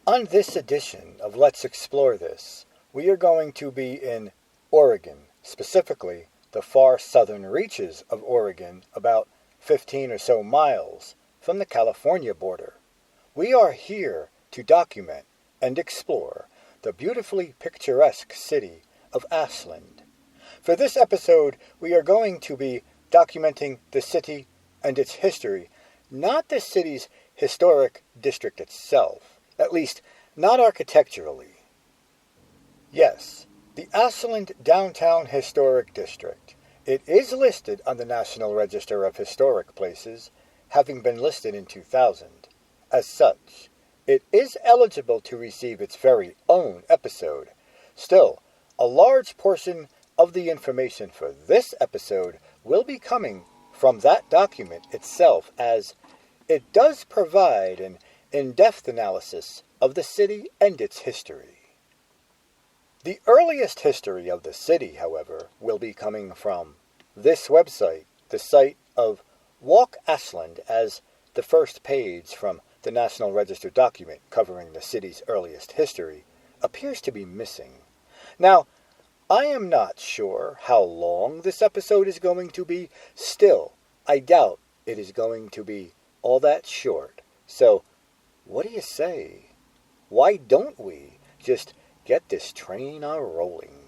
On this edition of Let's Explore This, we are going to be in Oregon, specifically the far southern reaches of Oregon, about 15 or so miles from the California border. We are here to document and explore the beautifully picturesque city of Ashland. For this episode, we are going to be documenting the city and its history, not the city's historic district itself, at least not architecturally. Yes, the Ashland Downtown Historic District. It is listed on the National Register of Historic Places, having been listed in 2000. As such, it is eligible to receive its very own episode. Still, a large portion of the information for this episode will be coming from that document itself, as it does provide an in-depth analysis of the city and its history. The earliest history of the city, however, will be coming from this website, the site of Walk Ashland, as the first page from the National Register document covering the city's earliest history appears to be missing. Now, I am not sure how long this episode is going to be. Still, I doubt it is going to be all that short. So, what do you say? Why don't we just get this train a-rolling?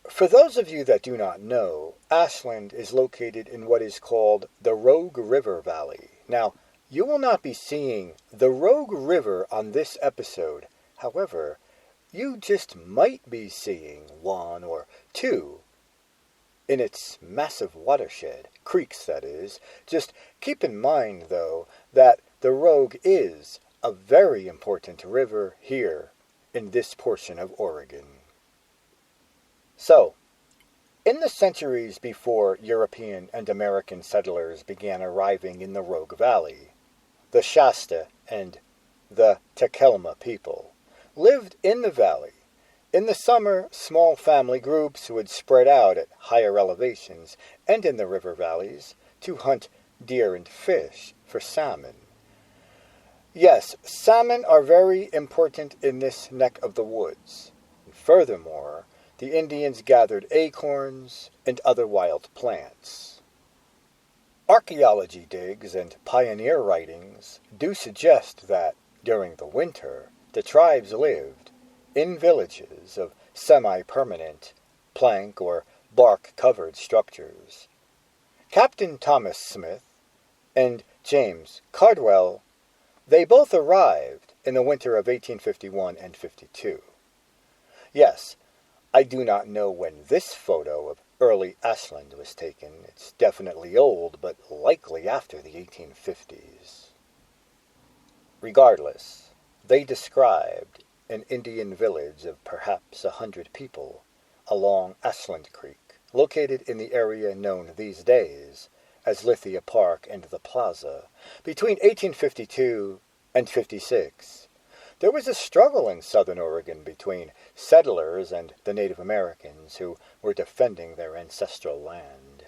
For those of you that do not know, Ashland is located in what is called the Rogue River Valley. Now, you will not be seeing the Rogue River on this episode. However, you just might be seeing one or two in its massive watershed, creeks that is. Just keep in mind, though, that the Rogue is a very important river here in this portion of Oregon. So, in the centuries before European and American settlers began arriving in the Rogue Valley, the Shasta and the Takelma people lived in the valley. In the summer, small family groups would spread out at higher elevations and in the river valleys to hunt deer and fish for salmon. Yes, salmon are very important in this neck of the woods. Furthermore, the Indians gathered acorns and other wild plants. Archaeology digs and pioneer writings do suggest that, during the winter, the tribes lived in villages of semi-permanent plank or bark-covered structures. Captain Thomas Smith and James Cardwell, they both arrived in the winter of 1851 and 52. Yes, I do not know when this photo of early Ashland was taken. It's definitely old, but likely after the 1850s. Regardless, they described an Indian village of perhaps 100 people along Ashland Creek, located in the area known these days as Lithia Park and the Plaza. Between 1852 and 56, there was a struggle in southern Oregon between settlers and the Native Americans who were defending their ancestral land.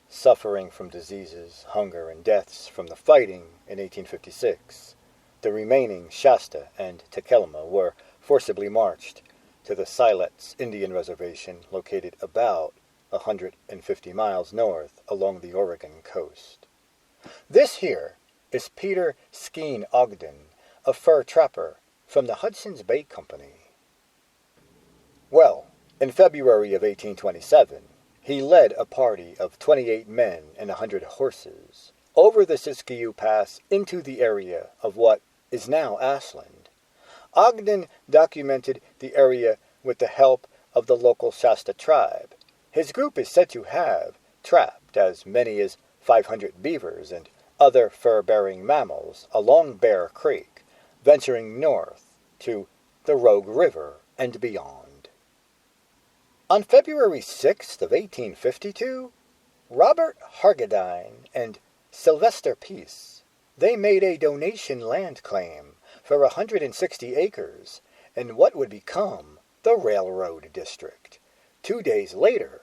Suffering from diseases, hunger, and deaths from the fighting in 1856, the remaining Shasta and Takelma were forcibly marched to the Siletz Indian Reservation, located about 150 miles north along the Oregon coast. This here is Peter Skeen Ogden, a fur trapper from the Hudson's Bay Company. Well, in February of 1827, he led a party of 28 men and 100 horses over the Siskiyou Pass into the area of what is now Ashland. Ogden documented the area with the help of the local Shasta tribe. His group is said to have trapped as many as 500 beavers and other fur-bearing mammals along Bear Creek, venturing north to the Rogue River and beyond. On February 6th of 1852, Robert Hargadine and Sylvester Peace, they made a donation land claim for 160 acres in what would become the Railroad District. 2 days later,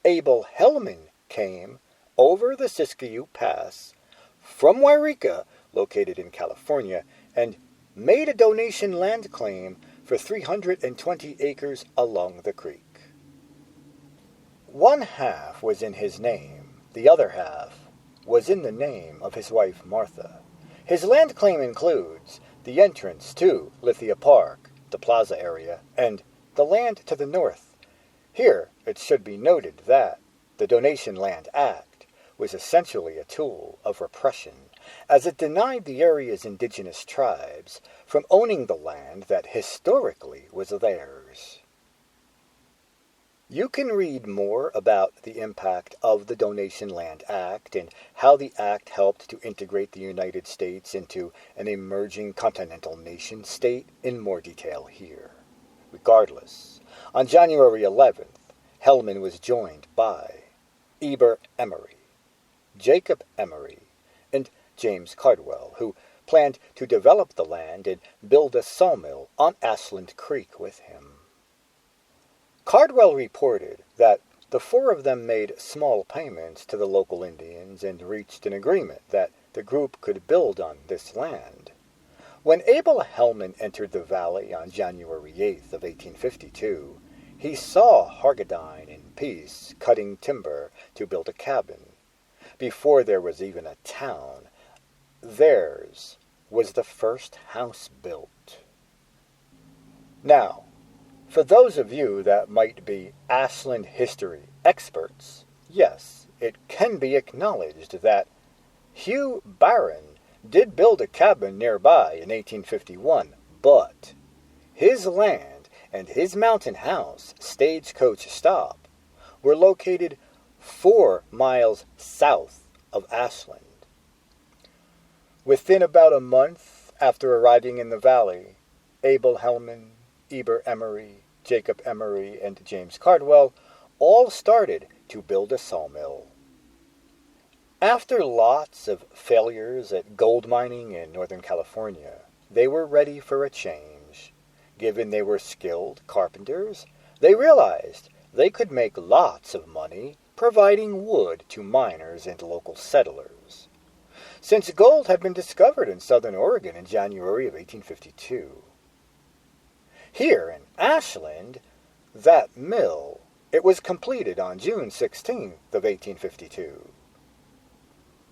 Abel Hellman came over the Siskiyou Pass from Wairika, located in California, and made a donation land claim for 320 acres along the creek. One half was in his name, the other half was in the name of his wife Martha. His land claim includes the entrance to Lithia Park, the plaza area, and the land to the north. Here it should be noted that the Donation Land Act was essentially a tool of repression, as it denied the area's indigenous tribes from owning the land that historically was theirs. You can read more about the impact of the Donation Land Act and how the act helped to integrate the United States into an emerging continental nation state in more detail here. Regardless, on January 11th, Hellman was joined by Eber Emery, Jacob Emery, and James Cardwell, who planned to develop the land and build a sawmill on Ashland Creek with him. Cardwell reported that the four of them made small payments to the local Indians and reached an agreement that the group could build on this land. When Abel Hellman entered the valley on January 8th of 1852, he saw Hargadine and Peace cutting timber to build a cabin. Before there was even a town, theirs was the first house built. Now, for those of you that might be Ashland history experts, yes, it can be acknowledged that Hugh Barron did build a cabin nearby in 1851, but his land and his mountain house stagecoach stop were located 4 miles south of Ashland. Within about a month after arriving in the valley, Abel Hellman, Eber Emery, Jacob Emery, and James Cardwell all started to build a sawmill. After lots of failures at gold mining in Northern California, they were ready for a change. Given they were skilled carpenters, they realized they could make lots of money providing wood to miners and local settlers, since gold had been discovered in southern Oregon in January of 1852. Here in Ashland, that mill, it was completed on June 16th of 1852.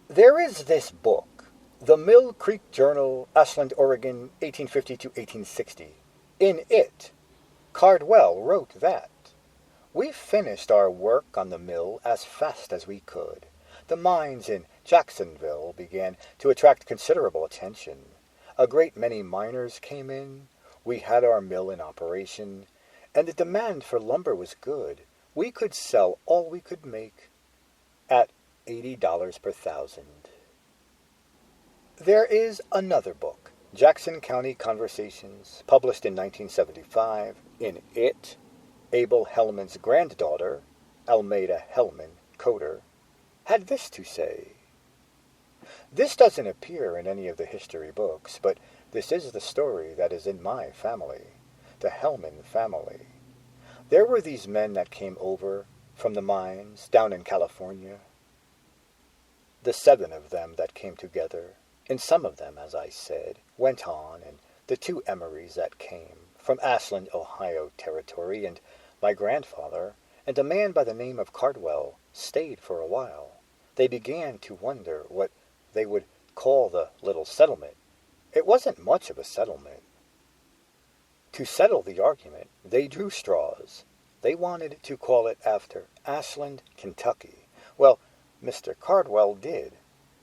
There is this book, the Mill Creek Journal, Ashland, Oregon, 1850-1860. In it, Cardwell wrote that, "We finished our work on the mill as fast as we could. The mines in Jacksonville began to attract considerable attention. A great many miners came in. We had our mill in operation, and the demand for lumber was good. We could sell all we could make at $80 per thousand." There is another book, Jackson County Conversations, published in 1975. In it, Abel Hellman's granddaughter, Almeda Hellman, coder, had this to say. This doesn't appear in any of the history books, but this is the story that is in my family, the Hellman family. There were these men that came over from the mines down in California. The 7 of them that came together, and some of them, as I said, went on, and the 2 Emerys that came from Ashland, Ohio territory, and my grandfather, and a man by the name of Cardwell, stayed for a while. They began to wonder what they would call the little settlement. It wasn't much of a settlement. To settle the argument, they drew straws. They wanted to call it after Ashland, Kentucky. Well, Mr. Cardwell did.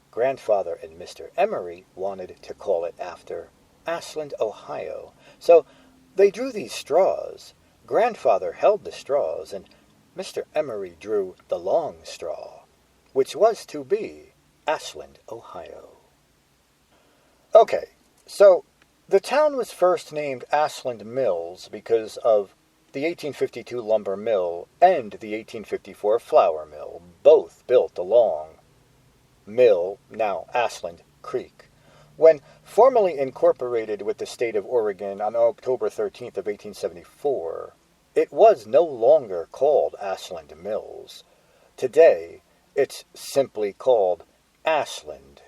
Grandfather and Mr. Emery wanted to call it after Ashland, Ohio. So they drew these straws. Grandfather held the straws, and Mr. Emery drew the long straw, which was to be Ashland, Ohio. Okay, so the town was first named Ashland Mills because of the 1852 lumber mill and the 1854 flour mill, both built along Mill, now Ashland, Creek. When formally incorporated with the state of Oregon on October 13th of 1874, it was no longer called Ashland Mills. Today, it's simply called Ashland.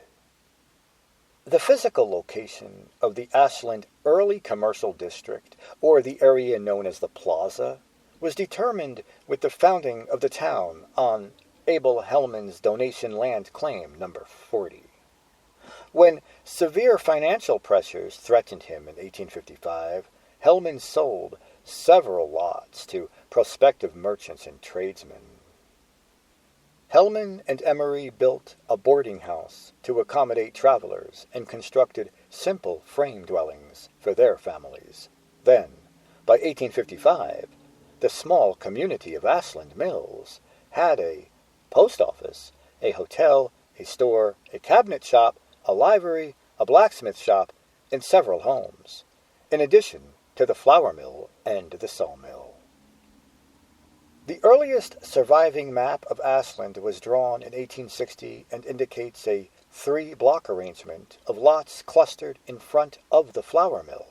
The physical location of the Ashland Early Commercial District, or the area known as the Plaza, was determined with the founding of the town on Abel Hellman's donation land claim number 40. When severe financial pressures threatened him in 1855, Hellman sold several lots to prospective merchants and tradesmen. Hellman and Emery built a boarding house to accommodate travelers and constructed simple frame dwellings for their families. Then, by 1855, the small community of Ashland Mills had a post office, a hotel, a store, a cabinet shop, a livery, a blacksmith shop, and several homes, in addition to the flour mill and the sawmill. The earliest surviving map of Ashland was drawn in 1860 and indicates a 3-block arrangement of lots clustered in front of the flour mill.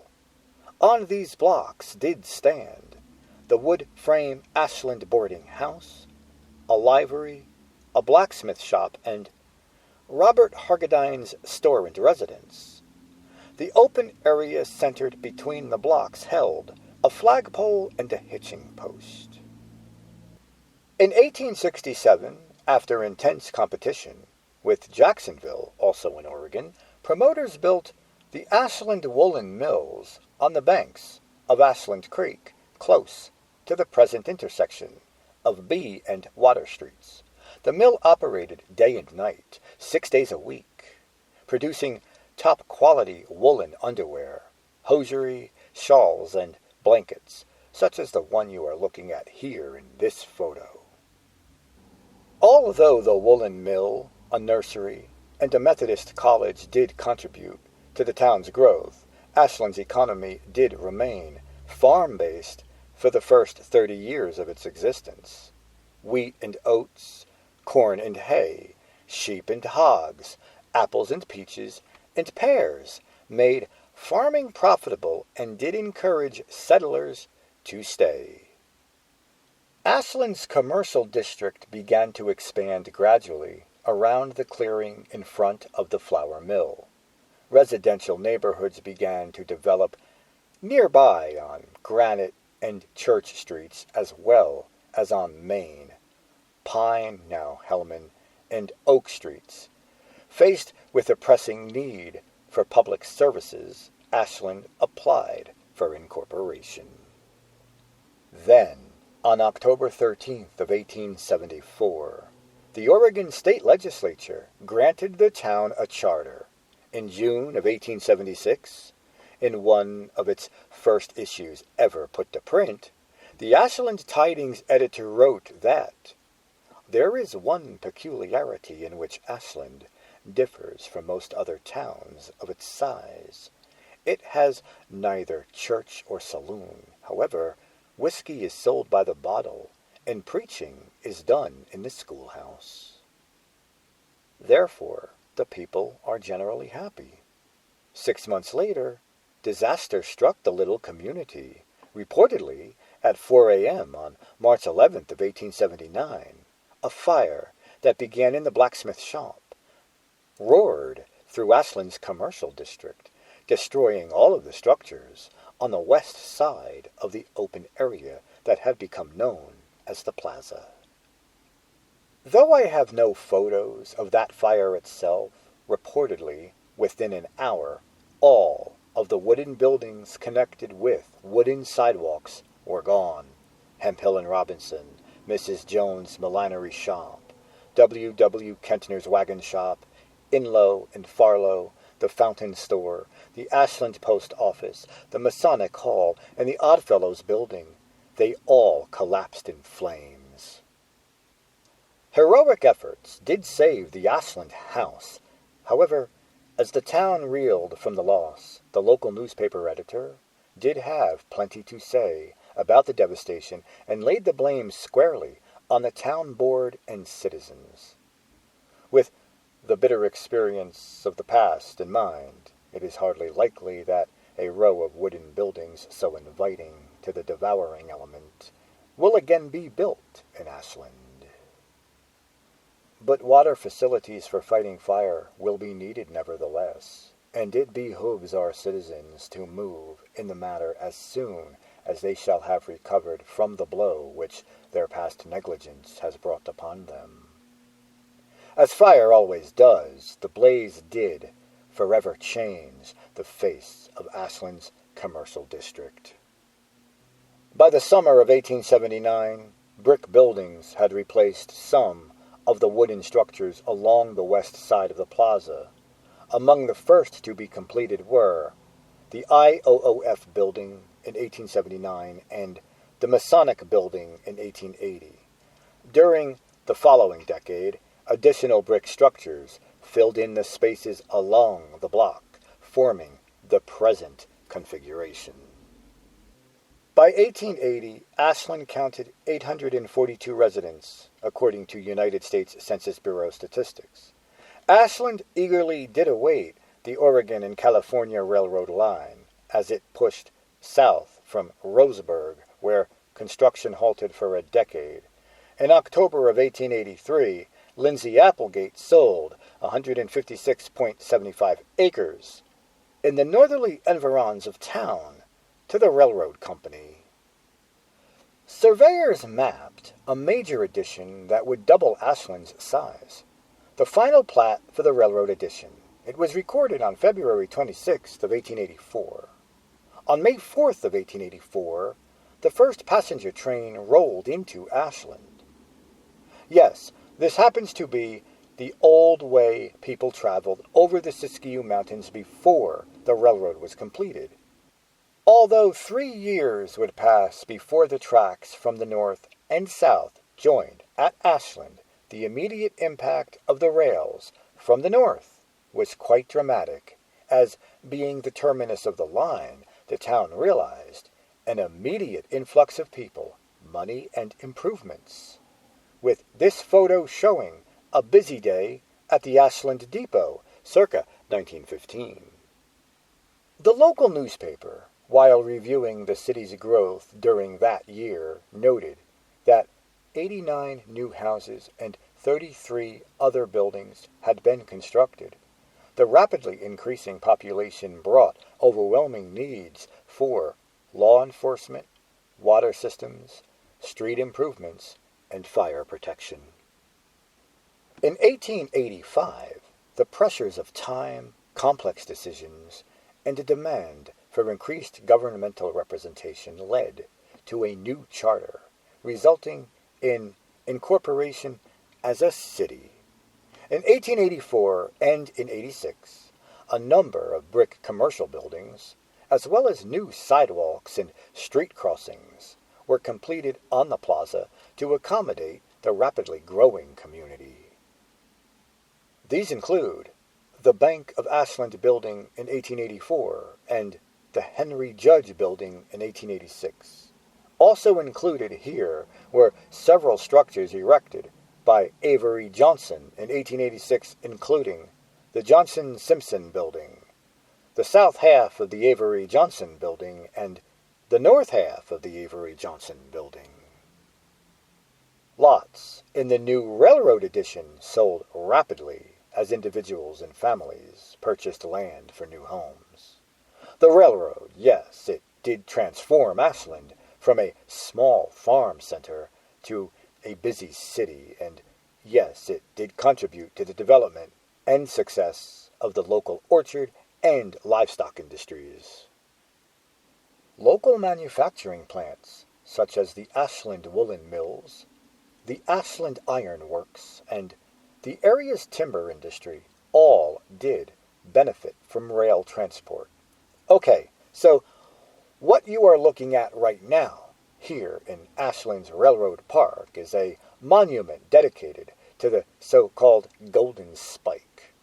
On these blocks did stand the wood frame Ashland boarding house, a livery, a blacksmith shop, and Robert Hargedine's store and residence. The open area centered between the blocks held a flagpole and a hitching post. In 1867, after intense competition with Jacksonville, also in Oregon, promoters built the Ashland Woolen Mills on the banks of Ashland Creek, close to the present intersection of B and Water Streets. The mill operated day and night, 6 days a week, producing top-quality woolen underwear, hosiery, shawls, and blankets, such as the one you are looking at here in this photo. Although the woolen mill, a nursery, and a Methodist college did contribute to the town's growth, Ashland's economy did remain farm-based for the first 30 years of its existence. Wheat and oats, corn and hay, sheep and hogs, apples and peaches, and pears made farming profitable and did encourage settlers to stay. Ashland's commercial district began to expand gradually around the clearing in front of the flour mill. Residential neighborhoods began to develop nearby on Granite and Church Streets as well as on Main, Pine, now Hellman, and Oak Streets. Faced with a pressing need for public services, Ashland applied for incorporation. Then, on October 13th of 1874, the Oregon State Legislature granted the town a charter. In June of 1876, in one of its first issues ever put to print, the Ashland Tidings editor wrote that there is one peculiarity in which Ashland differs from most other towns of its size. It has neither church or saloon. However, whiskey is sold by the bottle, and preaching is done in the schoolhouse. Therefore, the people are generally happy. 6 months later, disaster struck the little community. Reportedly, at 4 a.m. on March 11th of 1879, a fire that began in the blacksmith shop roared through Ashland's commercial district, destroying all of the structures on the west side of the open area that had become known as the plaza. Though I have no photos of that fire itself, reportedly, within an hour, all of the wooden buildings connected with wooden sidewalks were gone. Hemphill and Robinson, Mrs. Jones' Millinery Shop, W. Kentner's Wagon Shop, Inlow and Farlow, the Fountain Store, the Ashland Post Office, the Masonic Hall, and the Oddfellows Building, they all collapsed in flames. Heroic efforts did save the Ashland house. However, as the town reeled from the loss, the local newspaper editor did have plenty to say about the devastation and laid the blame squarely on the town board and citizens. With the bitter experience of the past in mind, it is hardly likely that a row of wooden buildings so inviting to the devouring element will again be built in Ashland. But water facilities for fighting fire will be needed nevertheless. and it behooves our citizens to move in the matter as soon as they shall have recovered from the blow which their past negligence has brought upon them. As fire always does, the blaze did forever change the face of Ashland's commercial district. By the summer of 1879, brick buildings had replaced some of the wooden structures along the west side of the plaza. Among the first to be completed were the IOOF building in 1879 and the Masonic building in 1880. During the following decade, additional brick structures filled in the spaces along the block, forming the present configuration. By 1880, Ashland counted 842 residents, according to United States Census Bureau statistics. Ashland eagerly did await the Oregon and California Railroad line as it pushed south from Roseburg, where construction halted for a decade. In October of 1883, Lindsay Applegate sold 156.75 acres in the northerly environs of town to the railroad company. Surveyors mapped a major addition that would double Ashland's size. The final plat for the railroad addition. It was recorded on February 26th of 1884. On May 4th of 1884, the first passenger train rolled into Ashland. Yes, this happens to be the old way people traveled over the Siskiyou Mountains before the railroad was completed. Although 3 years would pass before the tracks from the north and south joined at Ashland, the immediate impact of the rails from the north was quite dramatic, as being the terminus of the line, the town realized an immediate influx of people, money, and improvements. With this photo showing a busy day at the Ashland Depot, circa 1915. The local newspaper, while reviewing the city's growth during that year, noted that 89 new houses and 33 other buildings had been constructed. The rapidly increasing population brought overwhelming needs for law enforcement, water systems, street improvements, and fire protection. In 1885, the pressures of time, complex decisions, and a demand for increased governmental representation led to a new charter, resulting in incorporation as a city. In 1884 and in 86, a number of brick commercial buildings, as well as new sidewalks and street crossings, were completed on the plaza to accommodate the rapidly growing community. These include the Bank of Ashland building in 1884 and the Henry Judge building in 1886. Also included here were several structures erected by Avery Johnson in 1886, including the Johnson-Simpson building, the south half of the Avery Johnson building, and the north half of the Avery Johnson building. Lots in the new railroad addition sold rapidly as individuals and families purchased land for new homes. The railroad, yes, it did transform Ashland from a small farm center to a busy city, and yes, it did contribute to the development and success of the local orchard and livestock industries. Local manufacturing plants, such as the Ashland Woolen Mills, the Ashland Iron Works, and the area's timber industry, all did benefit from rail transport. Okay, so what you are looking at right now here in Ashland's Railroad Park is a monument dedicated to the so-called Golden Spike.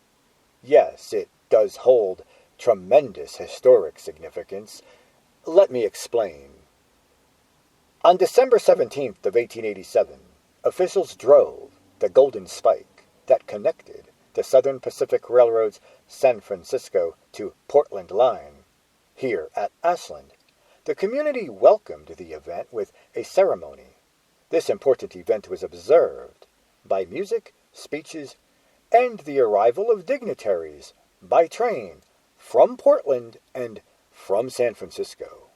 Yes, it does hold tremendous historic significance. Let me explain. On December 17th of 1887, officials drove the Golden Spike that connected the Southern Pacific Railroad's San Francisco to Portland line here at Ashland. The community welcomed the event with a ceremony. This important event was observed by music, speeches, and the arrival of dignitaries by train from Portland and from San Francisco.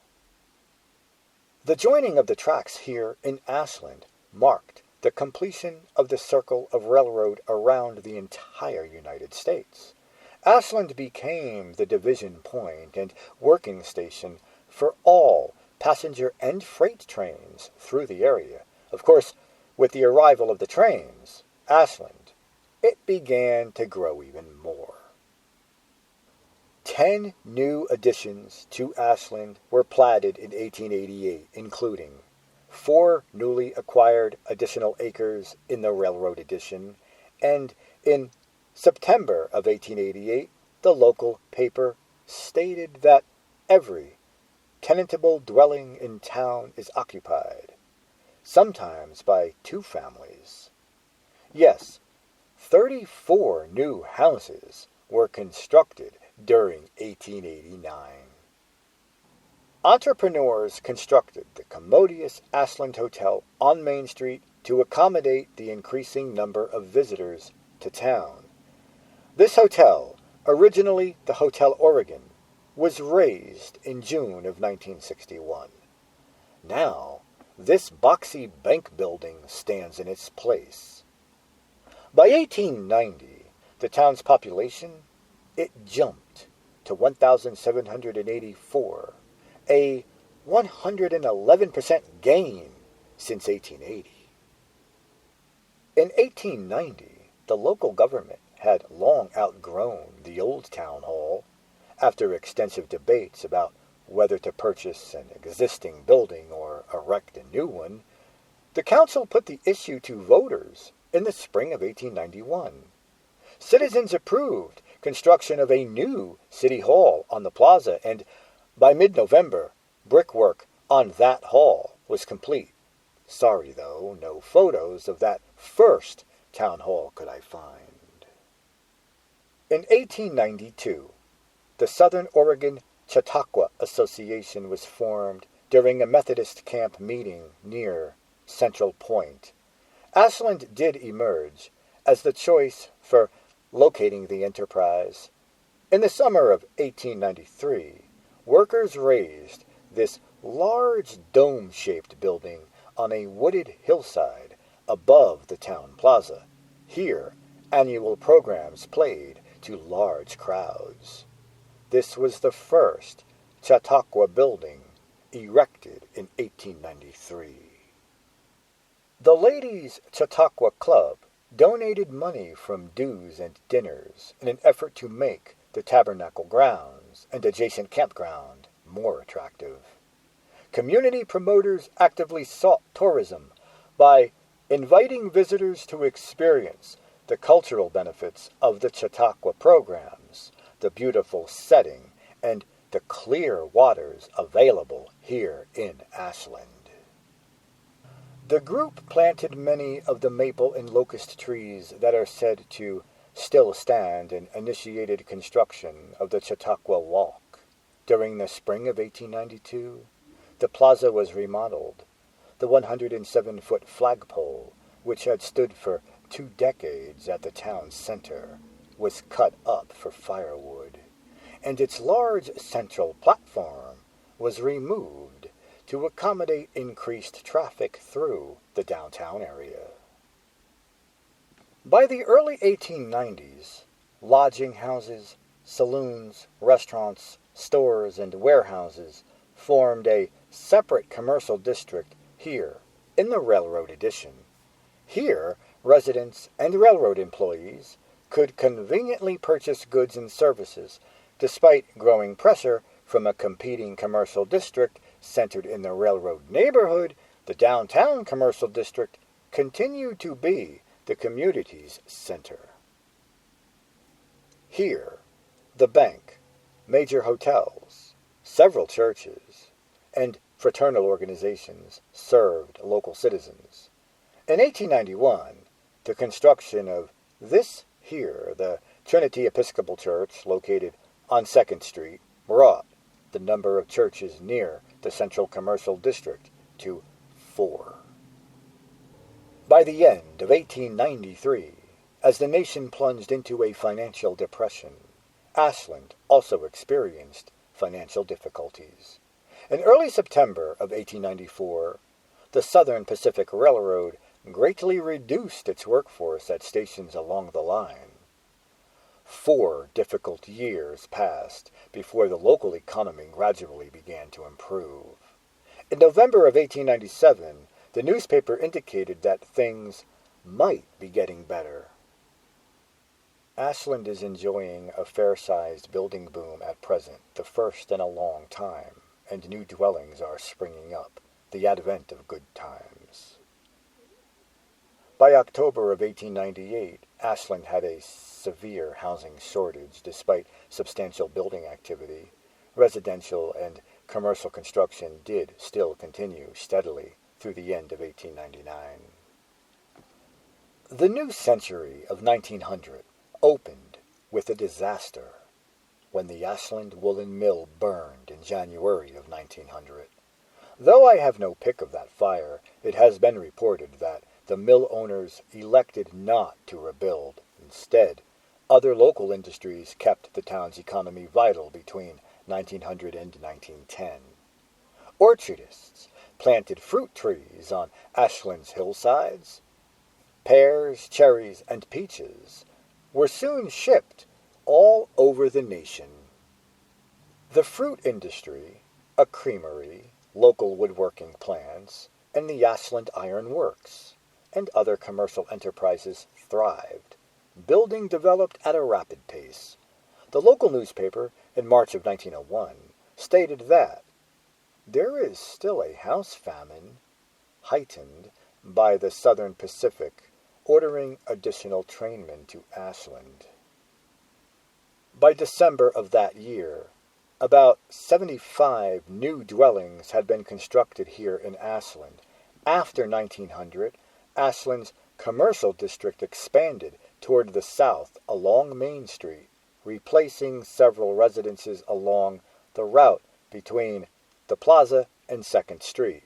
The joining of the tracks here in Ashland marked the completion of the circle of railroad around the entire United States. Ashland became the division point and working station for all passenger and freight trains through the area. Of course, with the arrival of the trains, Ashland, it began to grow even more. 10 new additions to Ashland were platted in 1888, including 4 newly acquired additional acres in the railroad addition, and in September of 1888, the local paper stated that every tenantable dwelling in town is occupied, sometimes by 2 families. Yes, 34 new houses were constructed during 1889. Entrepreneurs constructed the commodious Ashland Hotel on Main Street to accommodate the increasing number of visitors to town. This hotel, originally the Hotel Oregon, was razed in June of 1961. Now, this boxy bank building stands in its place. By 1890, the town's population, it jumped to 1,784, a 111% gain since 1880. In 1890, the local government had long outgrown the old town hall. After extensive debates about whether to purchase an existing building or erect a new one, the council put the issue to voters in the spring of 1891. Citizens approved construction of a new city hall on the plaza, and by mid-November, brickwork on that hall was complete. Sorry, though, no photos of that first town hall could I find. In 1892, the Southern Oregon Chautauqua Association was formed during a Methodist camp meeting near Central Point. Ashland did emerge as the choice for locating the enterprise. In the summer of 1893, workers raised this large dome-shaped building on a wooded hillside above the town plaza. Here, annual programs played to large crowds. This was the first Chautauqua building erected in 1893. The Ladies' Chautauqua Club donated money from dues and dinners in an effort to make the tabernacle grounds and adjacent campground more attractive. Community promoters actively sought tourism by inviting visitors to experience the cultural benefits of the Chautauqua programs, the beautiful setting, and the clear waters available here in Ashland. The group planted many of the maple and locust trees that are said to still stand and initiated construction of the Chautauqua Walk. During the spring of 1892, the plaza was remodeled. The 107-foot flagpole, which had stood for 2 decades at the town center, was cut up for firewood, and its large central platform was removed to accommodate increased traffic through the downtown area. By the early 1890s, lodging houses, saloons, restaurants, stores, and warehouses formed a separate commercial district here in the railroad addition. Here, residents and railroad employees could conveniently purchase goods and services, despite growing pressure from a competing commercial district centered in the railroad neighborhood. The downtown commercial district continued to be the community's center. Here, the bank, major hotels, several churches, and fraternal organizations served local citizens. In 1891, the construction of this here, the Trinity Episcopal Church, located on 2nd Street, brought the number of churches near the central commercial district to 4. By the end of 1893, as the nation plunged into a financial depression, Ashland also experienced financial difficulties. In early September of 1894, the Southern Pacific Railroad greatly reduced its workforce at stations along the line. 4 difficult years passed before the local economy gradually began to improve. In November of 1897, the newspaper indicated that things might be getting better. Ashland is enjoying a fair-sized building boom at present, the first in a long time, and new dwellings are springing up, the advent of good times. By October of 1898, Ashland had a severe housing shortage despite substantial building activity. Residential and commercial construction did still continue steadily through the end of 1899. The new century of 1900 opened with a disaster when the Ashland woolen mill burned in January of 1900. Though I have no pic of that fire, it has been reported that the mill owners elected not to rebuild. Instead, other local industries kept the town's economy vital between 1900 and 1910. Orchardists planted fruit trees on Ashland's hillsides. Pears, cherries, and peaches were soon shipped all over the nation. The fruit industry, a creamery, local woodworking plants, and the Ashland Iron Works, and other commercial enterprises thrived. Building developed at a rapid pace. The local newspaper, in March of 1901, stated that there is still a house famine, heightened by the Southern Pacific ordering additional trainmen to Ashland. By December of that year, about 75 new dwellings had been constructed here in Ashland. After 1900, Ashland's commercial district expanded toward the south along Main Street, replacing several residences along the route between the Plaza and 2nd Street.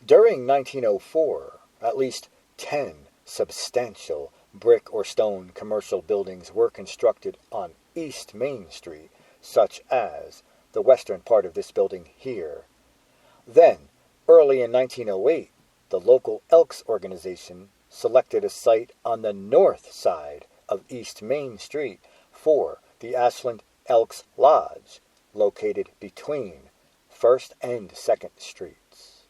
During 1904, at least 10 substantial brick or stone commercial buildings were constructed on East Main Street, such as the western part of this building here. Then, early in 1908, the local Elks organization selected a site on the north side of East Main Street for the Ashland Elks Lodge, located between 1st and 2nd Streets.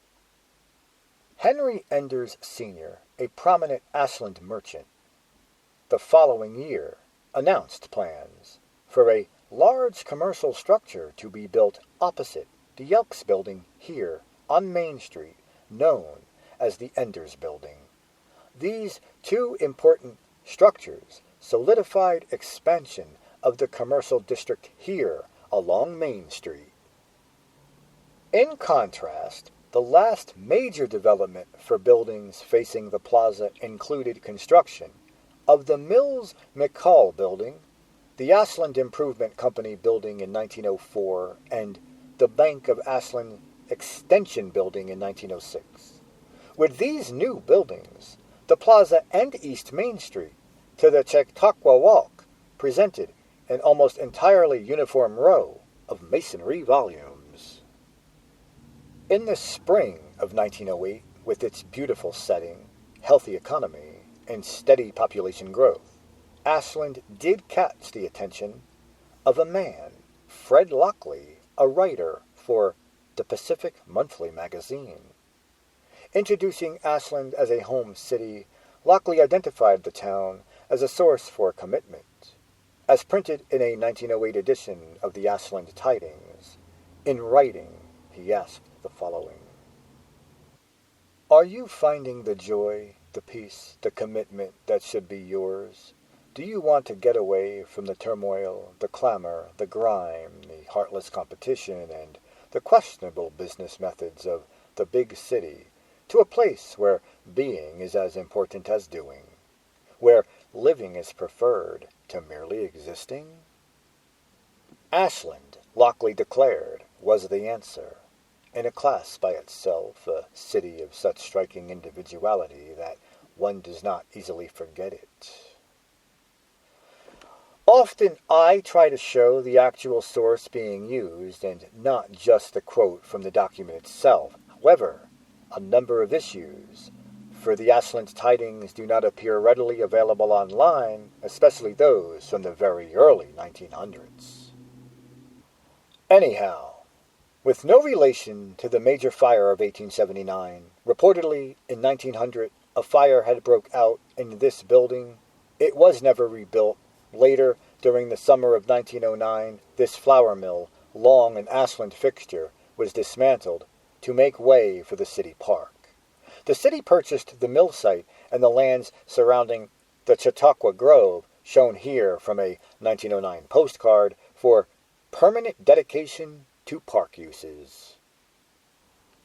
Henry Enders Sr., a prominent Ashland merchant, the following year announced plans for a large commercial structure to be built opposite the Elks Building here on Main Street, known as the Enders Building. These 2 important structures solidified expansion of the commercial district here along Main Street. In contrast, the last major development for buildings facing the plaza included construction of the Mills McCall Building, the Ashland Improvement Company Building in 1904, and the Bank of Ashland Extension Building in 1906. With these new buildings, the plaza and East Main Street to the Chautauqua Walk presented an almost entirely uniform row of masonry volumes. In the spring of 1908, with its beautiful setting, healthy economy, and steady population growth, Ashland did catch the attention of a man, Fred Lockley, a writer for the Pacific Monthly magazine. Introducing Ashland as a home city, Lockley identified the town as a source for commitment. As printed in a 1908 edition of the Ashland Tidings, in writing, he asked the following: "Are you finding the joy, the peace, the commitment that should be yours? Do you want to get away from the turmoil, the clamor, the grime, the heartless competition, and the questionable business methods of the big city, to a place where being is as important as doing, where living is preferred to merely existing?" Ashland, Lockley declared, was the answer, in a class by itself, a city of such striking individuality that one does not easily forget it. Often I try to show the actual source being used and not just the quote from the document itself. However, a number of issues for the Ashland tidings do not appear readily available online, especially those from the very early 1900s. Anyhow, with no relation to the major fire of 1879, reportedly in 1900 a fire had broke out in this building. It was never rebuilt. Later, during the summer of 1909, this flour mill, long an Ashland fixture, was dismantled to make way for the city park. The city purchased the mill site and the lands surrounding the Chautauqua Grove, shown here from a 1909 postcard, for permanent dedication to park uses.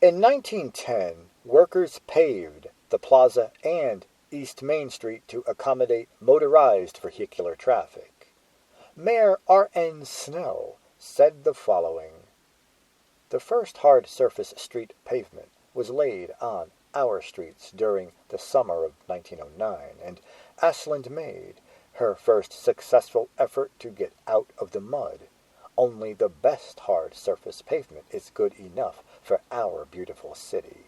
In 1910, workers paved the plaza and East Main Street to accommodate motorized vehicular traffic. Mayor R.N. Snell said the following: "The first hard surface street pavement was laid on our streets during the summer of 1909, and Ashland made her first successful effort to get out of the mud. Only the best hard surface pavement is good enough for our beautiful city."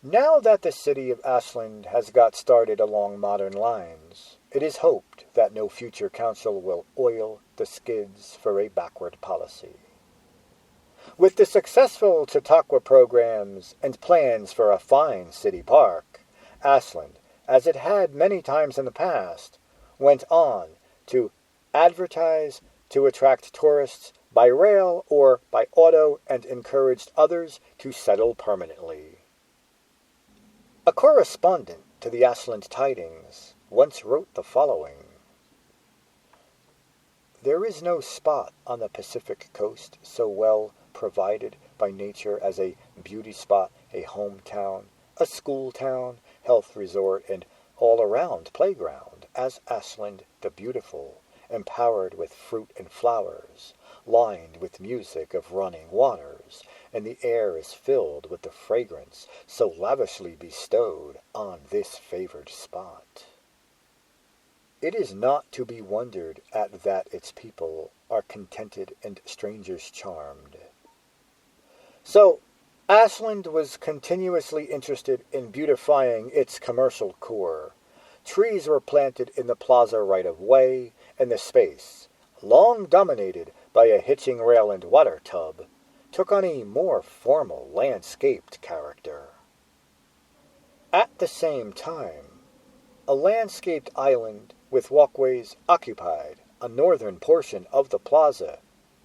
Now that the city of Ashland has got started along modern lines, it is hoped that no future council will oil the skids for a backward policy. With the successful Chautauqua programs and plans for a fine city park, Ashland, as it had many times in the past, went on to advertise to attract tourists by rail or by auto and encouraged others to settle permanently. A correspondent to the Ashland tidings once wrote the following: "There is no spot on the Pacific coast so well provided by nature as a beauty spot, a hometown, a school town, health resort, and all-around playground as Ashland the Beautiful, empowered with fruit and flowers, lined with music of running waters, and the air is filled with the fragrance so lavishly bestowed on this favored spot. It is not to be wondered at that its people are contented and strangers charmed." So, Ashland was continuously interested in beautifying its commercial core. Trees were planted in the plaza right-of-way, and the space, long dominated by a hitching rail and water tub, took on a more formal landscaped character. At the same time, a landscaped island with walkways occupied a northern portion of the plaza.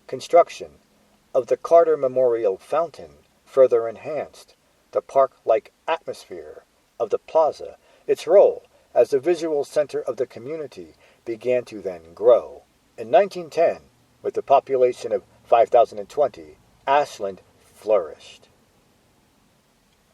Construction of the Carter Memorial Fountain further enhanced the park-like atmosphere of the plaza. Its role as the visual center of the community began to then grow. In 1910, with a population of 5,020, Ashland flourished.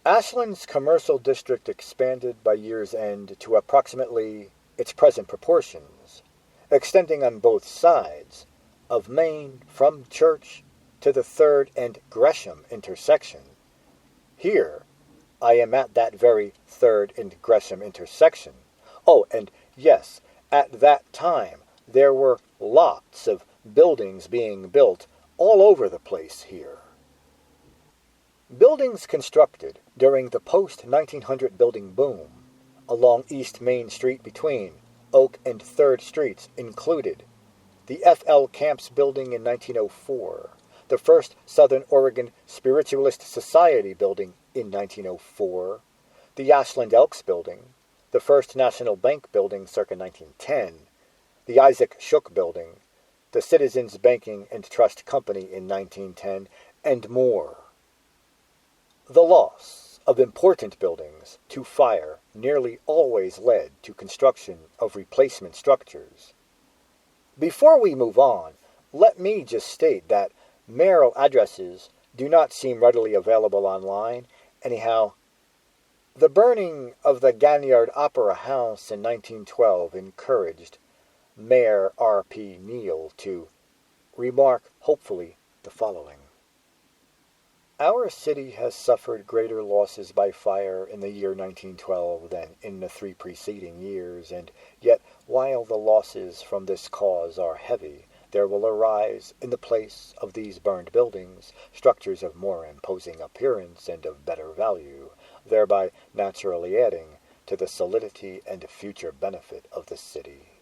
Ashland's commercial district expanded by year's end to approximately its present proportions, extending on both sides of Main from Church to the 3rd and Gresham intersection. Here, I am at that very 3rd and Gresham intersection. Oh, and yes, at that time there were lots of buildings being built all over the place here. Buildings constructed during the post-1900 building boom along East Main Street between Oak and 3rd Streets included the F.L. Camps building in 1904, the first Southern Oregon Spiritualist Society building in 1904, the Ashland Elks building, the First National Bank building circa 1910, the Isaac Shook building, the Citizens Banking and Trust Company in 1910, and more. The loss of important buildings to fire nearly always led to construction of replacement structures. Before we move on, let me just state that mayoral addresses do not seem readily available online. Anyhow, the burning of the Ganyard Opera House in 1912 encouraged Mayor R.P. Neal to remark hopefully the following: "Our city has suffered greater losses by fire in the year 1912 than in the 3 preceding years, and yet while the losses from this cause are heavy, there will arise in the place of these burned buildings structures of more imposing appearance and of better value, thereby naturally adding to the solidity and future benefit of the city.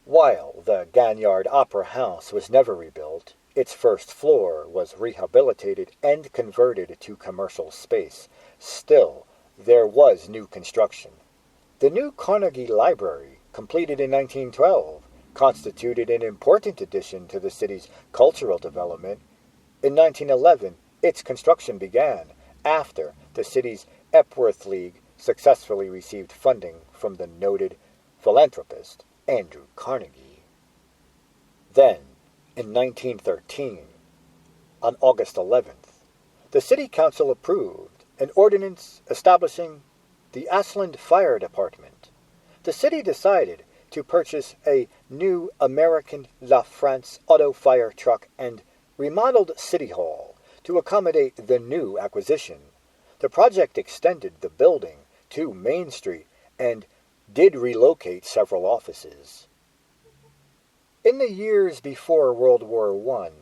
While the Ganyard Opera House was never rebuilt, its first floor was rehabilitated and converted to commercial space. Still, there was new construction. The new Carnegie Library, completed in 1912, constituted an important addition to the city's cultural development. In 1911, its construction began, after the city's Epworth League successfully received funding from the noted philanthropist Andrew Carnegie. Then, in 1913, on August 11th, the City Council approved an ordinance establishing the Ashland Fire Department. The city decided to purchase a new American La France auto fire truck and remodeled City Hall to accommodate the new acquisition. The project extended the building to Main Street and did relocate several offices. In the years before World War I,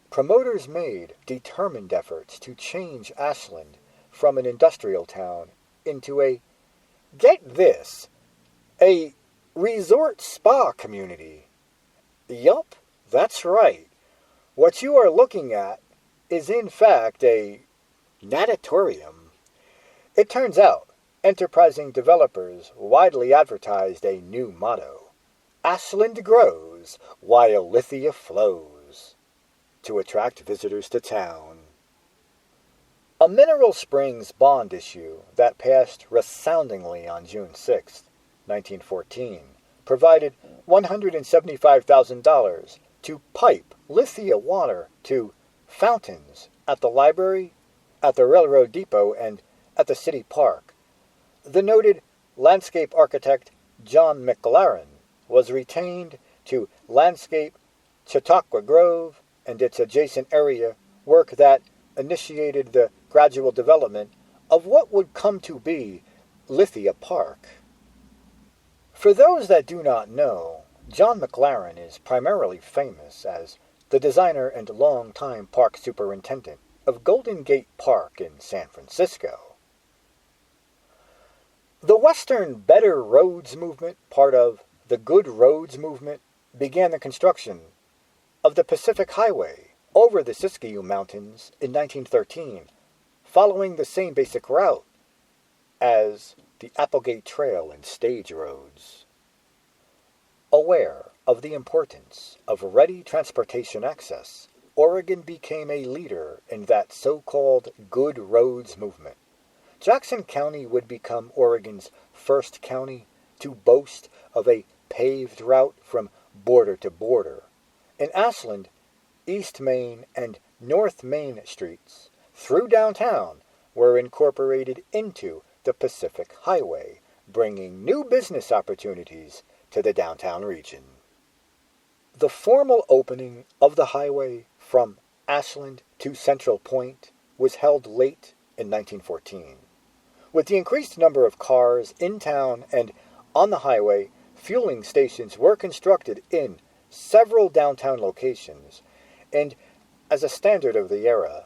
promoters made determined efforts to change Ashland from an industrial town into get this, a resort spa community. Yup, that's right. What you are looking at is in fact a natatorium. It turns out, enterprising developers widely advertised a new motto: Ashland grows while Lithia flows, to attract visitors to town. A Mineral Springs bond issue that passed resoundingly on June 6, 1914, provided $175,000 to pipe Lithia water to fountains at the library, at the railroad depot, and at the city park. The noted landscape architect John McLaren was retained to landscape Chautauqua Grove and its adjacent area, work that initiated the gradual development of what would come to be Lithia Park. For those that do not know, John McLaren is primarily famous as the designer and longtime park superintendent of Golden Gate Park in San Francisco. The Western Better Roads movement, part of the Good Roads movement, began the construction of the Pacific Highway over the Siskiyou Mountains in 1913, following the same basic route as the Applegate Trail and stage roads. Aware of the importance of ready transportation access, Oregon became a leader in that so-called Good Roads movement. Jackson County would become Oregon's first county to boast of a paved route from border to border. In Ashland, East Main and North Main streets through downtown were incorporated into the Pacific Highway, bringing new business opportunities to the downtown region. The formal opening of the highway from Ashland to Central Point was held late in 1914. With the increased number of cars in town and on the highway, fueling stations were constructed in several downtown locations, and as a standard of the era,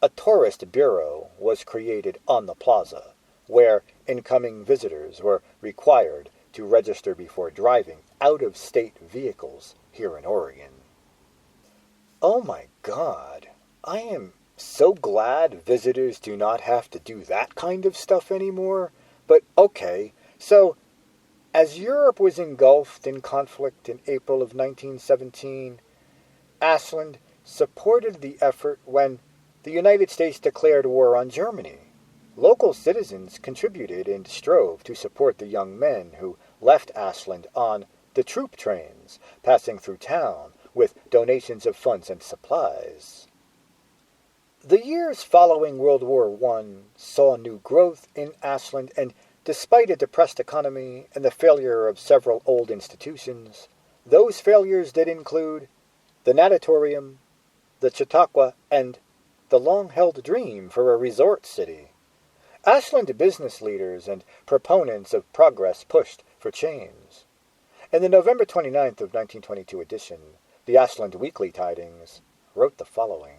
a tourist bureau was created on the plaza, where incoming visitors were required to register before driving out-of-state vehicles here in Oregon. Oh my God, I am so glad visitors do not have to do that kind of stuff anymore. But okay, so as Europe was engulfed in conflict in April of 1917, Ashland supported the effort when the United States declared war on Germany. Local citizens contributed and strove to support the young men who left Ashland on the troop trains passing through town with donations of funds and supplies. The years following World War I saw new growth in Ashland, and despite a depressed economy and the failure of several old institutions, those failures did include the natatorium, the Chautauqua, and the long-held dream for a resort city. Ashland business leaders and proponents of progress pushed for change. In the November 29th of 1922 edition, the Ashland Weekly Tidings wrote the following.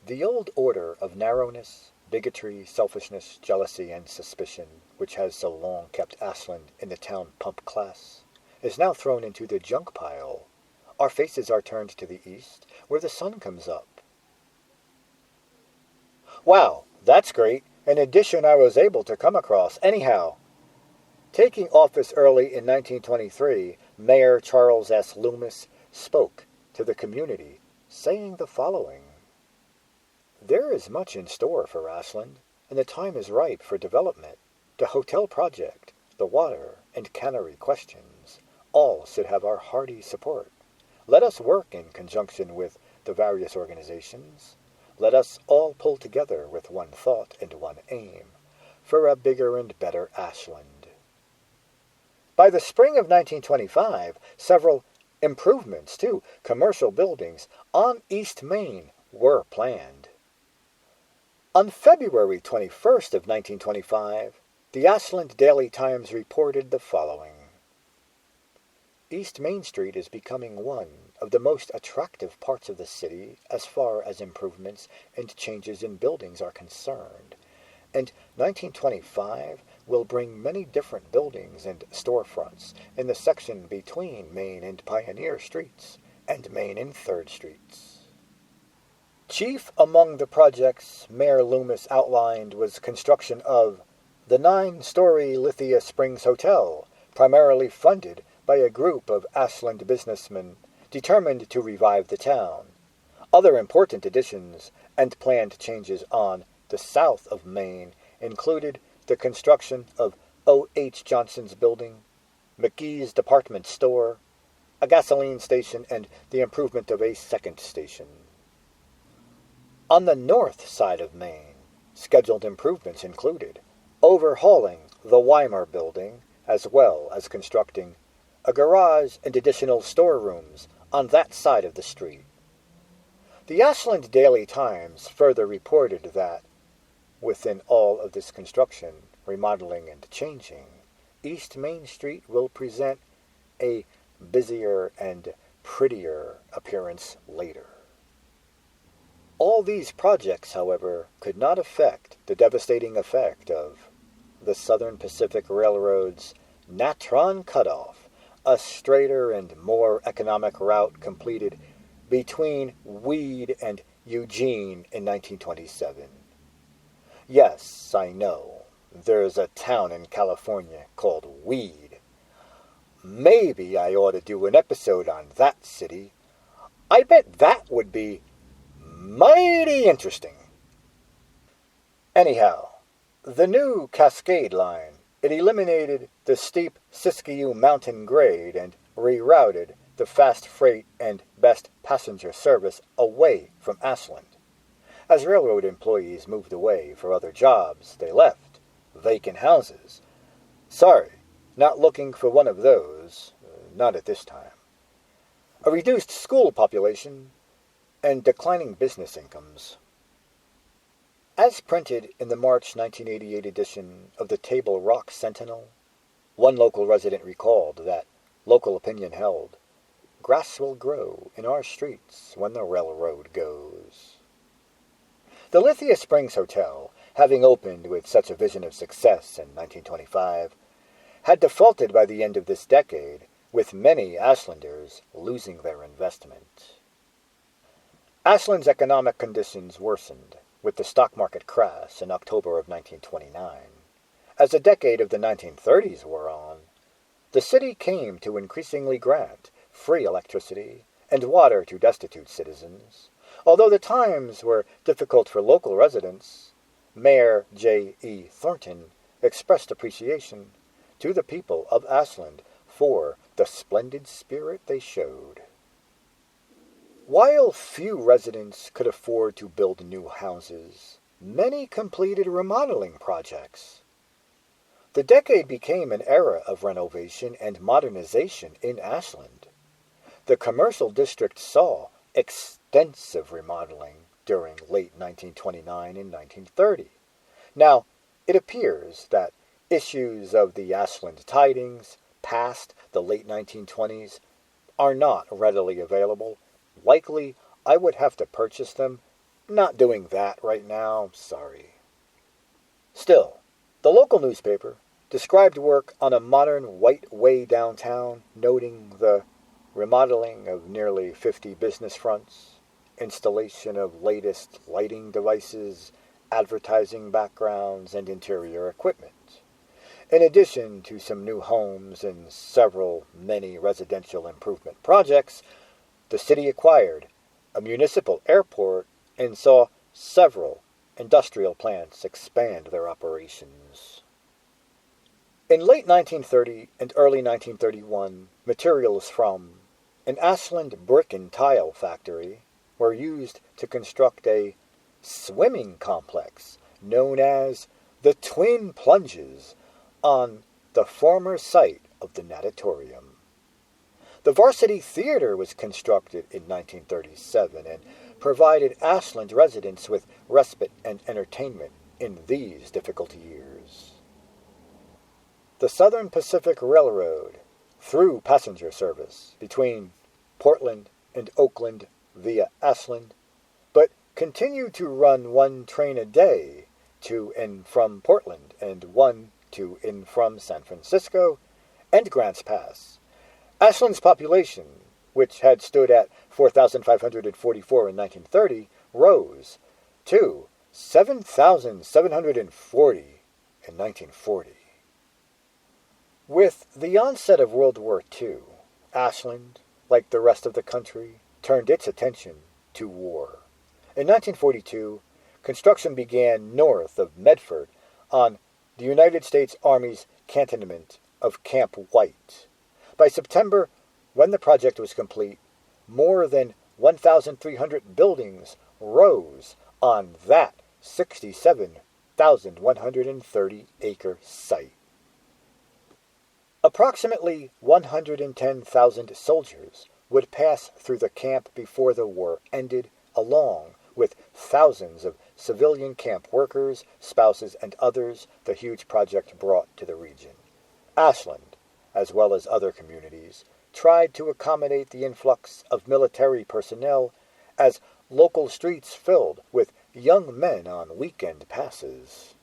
The old order of narrowness, bigotry, selfishness, jealousy, and suspicion, which has so long kept Ashland in the town pump class, is now thrown into the junk pile. Our faces are turned to the east, where the sun comes up. Wow, that's great. An addition I was able to come across. Anyhow, taking office early in 1923, Mayor Charles S. Loomis spoke to the community, saying the following. There is much in store for Ashland, and the time is ripe for development. The hotel project, the water and cannery questions, all should have our hearty support. Let us work in conjunction with the various organizations. Let us all pull together with one thought and one aim, for a bigger and better Ashland. By the spring of 1925, several improvements to commercial buildings on East Main were planned. On February 21st of 1925, the Ashland Daily Times reported the following. East Main Street is becoming one of the most attractive parts of the city as far as improvements and changes in buildings are concerned, and 1925 will bring many different buildings and storefronts in the section between Main and Pioneer Streets and Main and 3rd Streets. Chief among the projects Mayor Loomis outlined was construction of the 9-story Lithia Springs Hotel, primarily funded by a group of Ashland businessmen determined to revive the town. Other important additions and planned changes on the south of Main included the construction of O.H. Johnson's building, McGee's department store, a gasoline station, and the improvement of a second station. On the north side of Main, scheduled improvements included overhauling the Weimar building, as well as constructing a garage and additional storerooms on that side of the street. The Ashland Daily Times further reported that, within all of this construction, remodeling, and changing, East Main Street will present a busier and prettier appearance later. All these projects, however, could not affect the devastating effect of the Southern Pacific Railroad's Natron Cutoff, a straighter and more economic route completed between Weed and Eugene in 1927. Yes, I know, there's a town in California called Weed. Maybe I ought to do an episode on that city. I bet that would be mighty interesting. Anyhow, the new Cascade Line, it eliminated the steep Siskiyou mountain grade and rerouted the fast freight and best passenger service away from Ashland. As railroad employees moved away for other jobs, they left vacant houses. Sorry, not looking for one of those, not at this time. A reduced school population and declining business incomes. As printed in the March 1988 edition of the Table Rock Sentinel, one local resident recalled that local opinion held, "Grass will grow in our streets when the railroad goes." The Lithia Springs Hotel, having opened with such a vision of success in 1925, had defaulted by the end of this decade, with many Ashlanders losing their investment. Ashland's economic conditions worsened with the stock market crash in October of 1929. As the decade of the 1930s wore on, the city came to increasingly grant free electricity and water to destitute citizens. Although the times were difficult for local residents, Mayor J.E. Thornton expressed appreciation to the people of Ashland for the splendid spirit they showed. While few residents could afford to build new houses, many completed remodeling projects. The decade became an era of renovation and modernization in Ashland. The commercial district saw extensive remodeling during late 1929 and 1930. Now, it appears that issues of the Ashland Tidings past the late 1920s are not readily available. Likely, I would have to purchase them. Not doing that right now, sorry. Still, the local newspaper described work on a modern white way downtown, noting the remodeling of nearly 50 business fronts, installation of latest lighting devices, advertising backgrounds, and interior equipment. In addition to some new homes and many residential improvement projects, the city acquired a municipal airport and saw several industrial plants expand their operations. In late 1930 and early 1931, materials from an Ashland brick and tile factory were used to construct a swimming complex known as the Twin Plunges on the former site of the natatorium. The Varsity Theater was constructed in 1937 and provided Ashland residents with respite and entertainment in these difficult years. The Southern Pacific Railroad, through passenger service between Portland and Oakland via Ashland, but continued to run one train a day to and from Portland and one to and from San Francisco and Grants Pass. Ashland's population, which had stood at 4,544 in 1930, rose to 7,740 in 1940. With the onset of World War II, Ashland, like the rest of the country, turned its attention to war. In 1942, construction began north of Medford on the United States Army's cantonment of Camp White. By September, when the project was complete, more than 1,300 buildings rose on that 67,130-acre site. Approximately 110,000 soldiers would pass through the camp before the war ended, along with thousands of civilian camp workers, spouses, and others the huge project brought to the region. Ashland, as well as other communities, tried to accommodate the influx of military personnel as local streets filled with young men on weekend passes.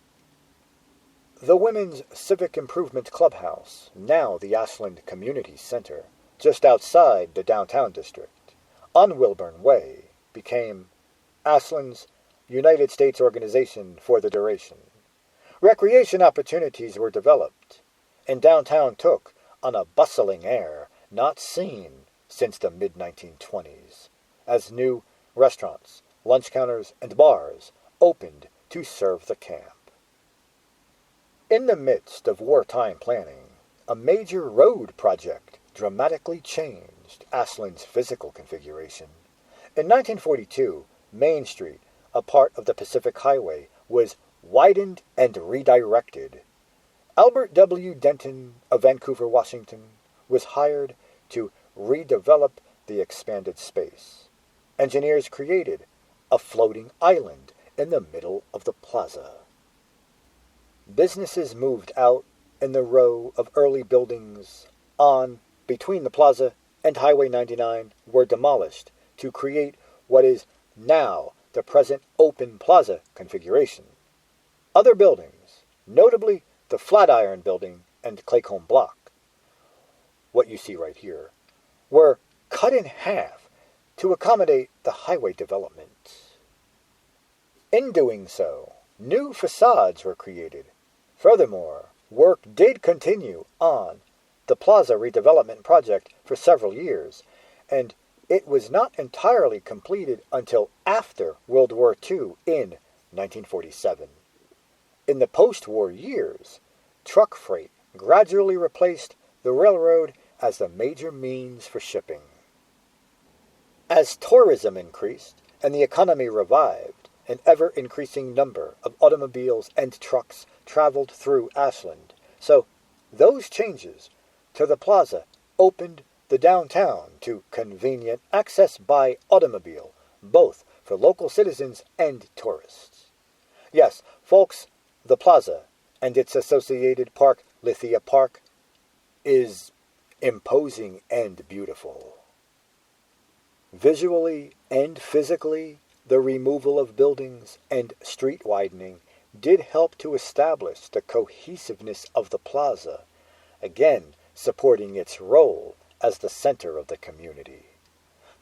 The Women's Civic Improvement Clubhouse, now the Ashland Community Center, just outside the downtown district, on Wilburn Way, became Ashland's United States Organization for the duration. Recreation opportunities were developed, and downtown took on a bustling air not seen since the mid-1920s, as new restaurants, lunch counters, and bars opened to serve the camp. In the midst of wartime planning, a major road project dramatically changed Ashland's physical configuration. In 1942, Main Street, a part of the Pacific Highway, was widened and redirected. Albert W. Denton of Vancouver, Washington, was hired to redevelop the expanded space. Engineers created a floating island in the middle of the plaza. Businesses moved out, and the row of early buildings on between the plaza and Highway 99 were demolished to create what is now the present open plaza configuration. Other buildings, notably the Flatiron Building and Claycomb Block, what you see right here, were cut in half to accommodate the highway development. In doing so, new facades were created. Furthermore, work did continue on the plaza redevelopment project for several years, and it was not entirely completed until after World War II in 1947. In the post-war years, truck freight gradually replaced the railroad as the major means for shipping. As tourism increased and the economy revived, an ever-increasing number of automobiles and trucks traveled through Ashland, so those changes to the plaza opened the downtown to convenient access by automobile, both for local citizens and tourists. Yes, folks, the plaza and its associated park, Lithia Park, is imposing and beautiful. Visually and physically, the removal of buildings and street widening did help to establish the cohesiveness of the plaza, again supporting its role as the center of the community.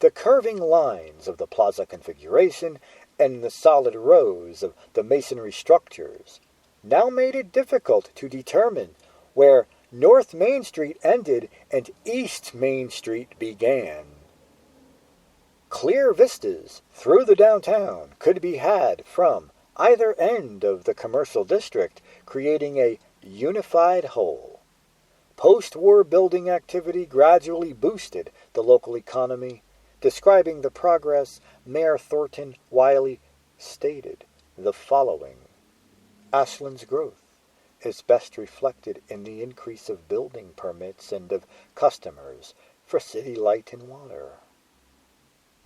The curving lines of the plaza configuration and the solid rows of the masonry structures now made it difficult to determine where North Main Street ended and East Main Street began. Clear vistas through the downtown could be had from either end of the commercial district, creating a unified whole. Post-war building activity gradually boosted the local economy. Describing the progress, Mayor Thornton Wiley stated the following: Ashland's growth is best reflected in the increase of building permits and of customers for city light and water.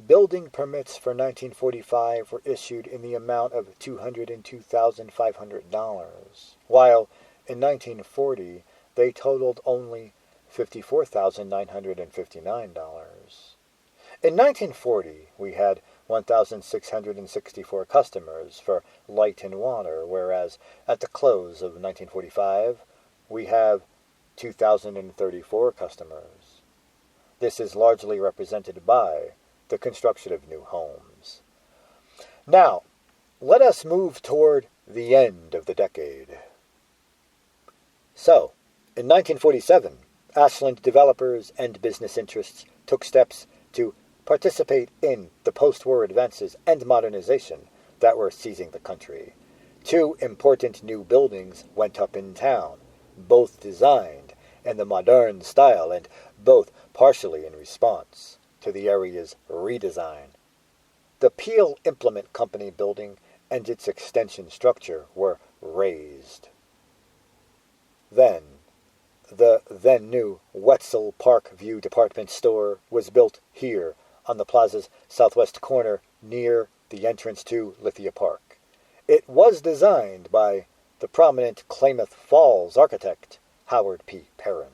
Building permits for 1945 were issued in the amount of $202,500, while in 1940 they totaled only $54,959. In 1940, we had 1,664 customers for light and water, whereas at the close of 1945, we have 2,034 customers. This is largely represented by the construction of new homes. Now, let us move toward the end of the decade. So, in 1947, Ashland developers and business interests took steps to participate in the post-war advances and modernization that were seizing the country. 2 important new buildings went up in town, both designed in the modern style and both partially in response to the area's redesign. The Peel Implement Company building and its extension structure were razed. Then, the then-new Wetzel Park View department store was built here on the plaza's southwest corner near the entrance to Lithia Park. It was designed by the prominent Klamath Falls architect Howard P. Perrin.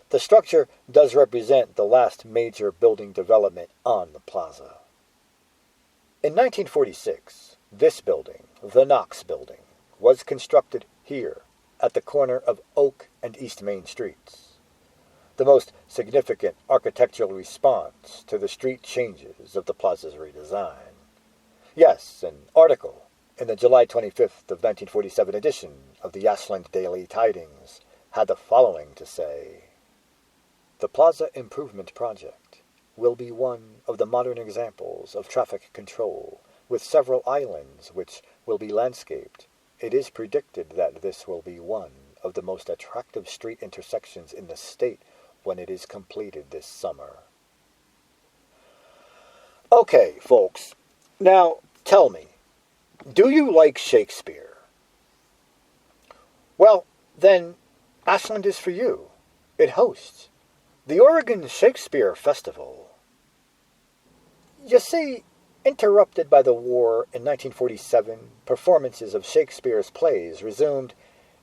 The structure does represent the last major building development on the plaza. In 1946, this building, the Knox Building, was constructed here at the corner of Oak and East Main Streets. The most significant architectural response to the street changes of the plaza's redesign. Yes, an article in the July 25th of 1947 edition of the Ashland Daily Tidings had the following to say: "The Plaza Improvement Project will be one of the modern examples of traffic control, with several islands which will be landscaped. It is predicted that this will be one of the most attractive street intersections in the state when it is completed this summer." Okay, folks. Now, tell me, do you like Shakespeare? Well, then, Ashland is for you. It hosts the Oregon Shakespeare Festival. You see, interrupted by the war in 1947, performances of Shakespeare's plays resumed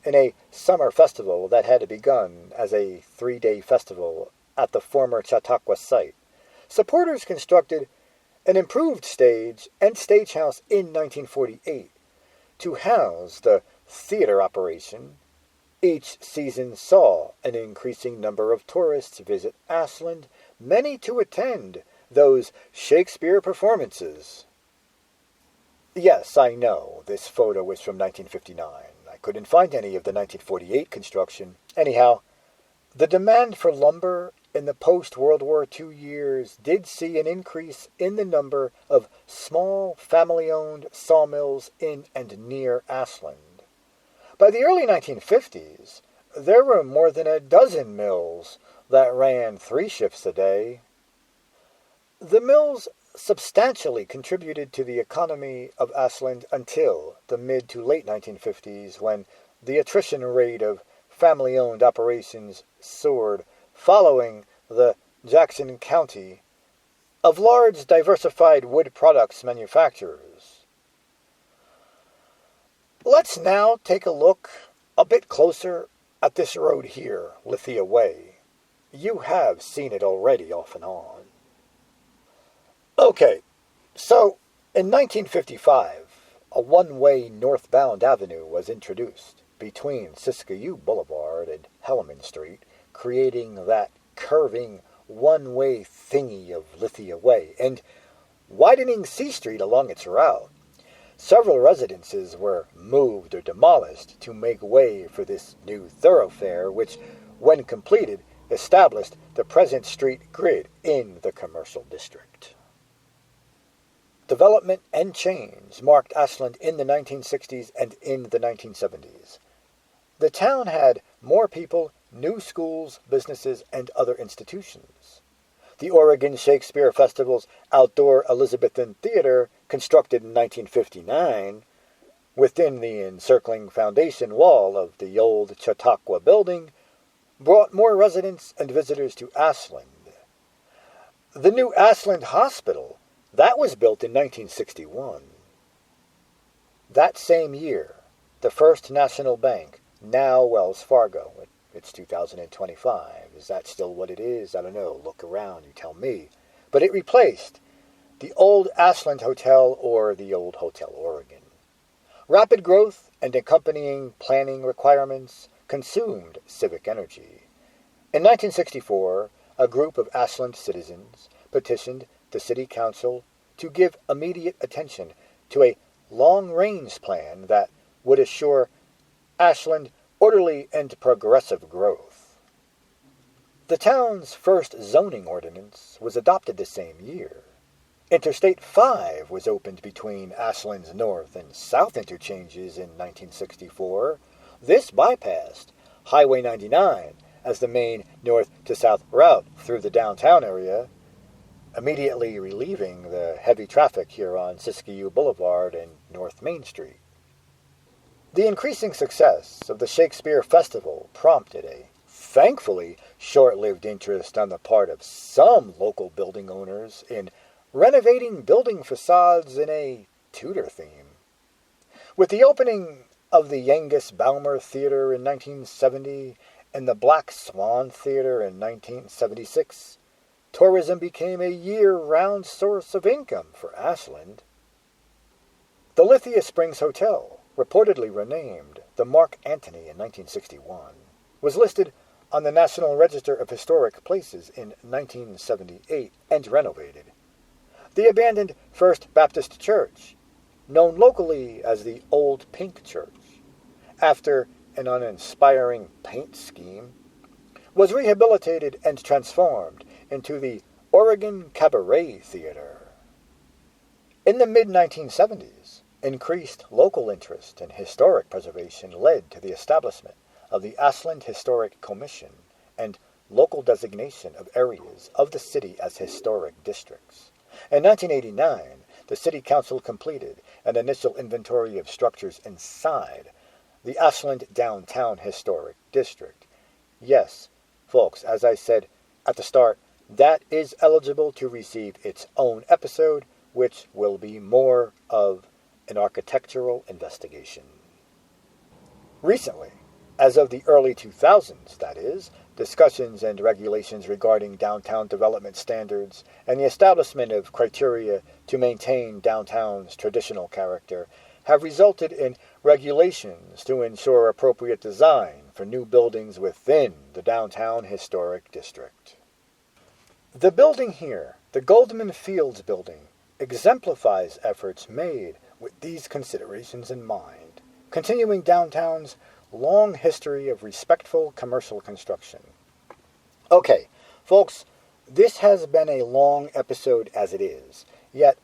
in a summer festival that had begun as a 3-day festival at the former Chautauqua site. Supporters constructed an improved stage and stagehouse in 1948 to house the theater operation. Each season saw an increasing number of tourists visit Ashland, many to attend those Shakespeare performances. Yes, I know, this photo is from 1959. I couldn't find any of the 1948 construction. Anyhow, the demand for lumber in the post-World War II years did see an increase in the number of small, family-owned sawmills in and near Ashland. By the early 1950s, there were more than a dozen mills that ran 3 shifts a day. The mills substantially contributed to the economy of Ashland until the mid to late 1950s, when the attrition rate of family-owned operations soared following the Jackson County of large diversified wood products manufacturers. Let's now take a look a bit closer at this road here, Lithia Way. You have seen it already off and on. Okay, so in 1955, a one-way northbound avenue was introduced between Siskiyou Boulevard and Helleman Street, creating that curving one-way thingy of Lithia Way, and widening C Street along its route. Several residences were moved or demolished to make way for this new thoroughfare, which, when completed, established the present street grid in the commercial district. Development and change marked Ashland in the 1960s and in the 1970s. The town had more people, new schools, businesses, and other institutions. The Oregon Shakespeare Festival's outdoor Elizabethan Theater, constructed in 1959, within the encircling foundation wall of the old Chautauqua building, brought more residents and visitors to Ashland. The new Ashland Hospital, that was built in 1961. That same year, the First National Bank, now Wells Fargo, it's 2025. Is that still what it is? I don't know. Look around, you tell me. But it replaced the old Ashland Hotel or the old Hotel Oregon. Rapid growth and accompanying planning requirements consumed civic energy. In 1964, a group of Ashland citizens petitioned the City Council to give immediate attention to a long-range plan that would assure Ashland orderly and progressive growth. The town's first zoning ordinance was adopted the same year. Interstate 5 was opened between Ashland's north and south interchanges in 1964. This bypassed Highway 99 as the main north-to-south route through the downtown area, immediately relieving the heavy traffic here on Siskiyou Boulevard and North Main Street. The increasing success of the Shakespeare Festival prompted a thankfully short-lived interest on the part of some local building owners in renovating building facades in a Tudor theme. With the opening of the Angus Baumer Theater in 1970 and the Black Swan Theater in 1976, tourism became a year-round source of income for Ashland. The Lithia Springs Hotel, reportedly renamed the Mark Antony in 1961, was listed on the National Register of Historic Places in 1978 and renovated. The abandoned First Baptist Church, known locally as the Old Pink Church, after an uninspiring paint scheme, was rehabilitated and transformed into the Oregon Cabaret Theater. In the mid-1970s, increased local interest in historic preservation led to the establishment of the Ashland Historic Commission and local designation of areas of the city as historic districts. In 1989, the City Council completed an initial inventory of structures inside the Ashland Downtown Historic District. Yes, folks, as I said at the start, that is eligible to receive its own episode, which will be more of an architectural investigation. Recently, as of the early 2000s, that is, discussions and regulations regarding downtown development standards and the establishment of criteria to maintain downtown's traditional character have resulted in regulations to ensure appropriate design for new buildings within the downtown historic district. The building here, the Goldman Fields Building, exemplifies efforts made with these considerations in mind, continuing downtown's long history of respectful commercial construction. Okay, folks, this has been a long episode as it is, yet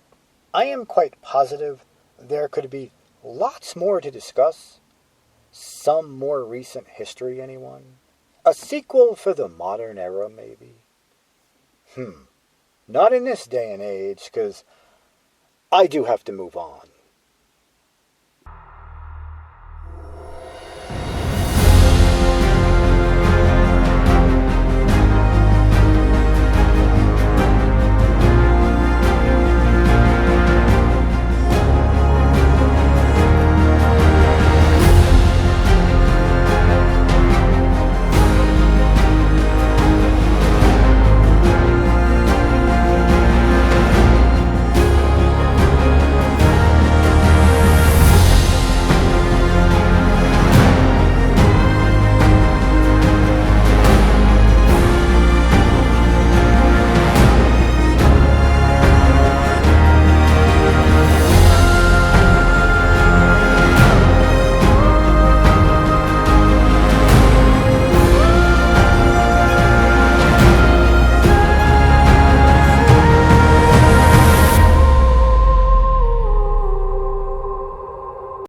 I am quite positive there could be lots more to discuss. Some more recent history, anyone? A sequel for the modern era, maybe? Not in this day and age, 'cause I do have to move on.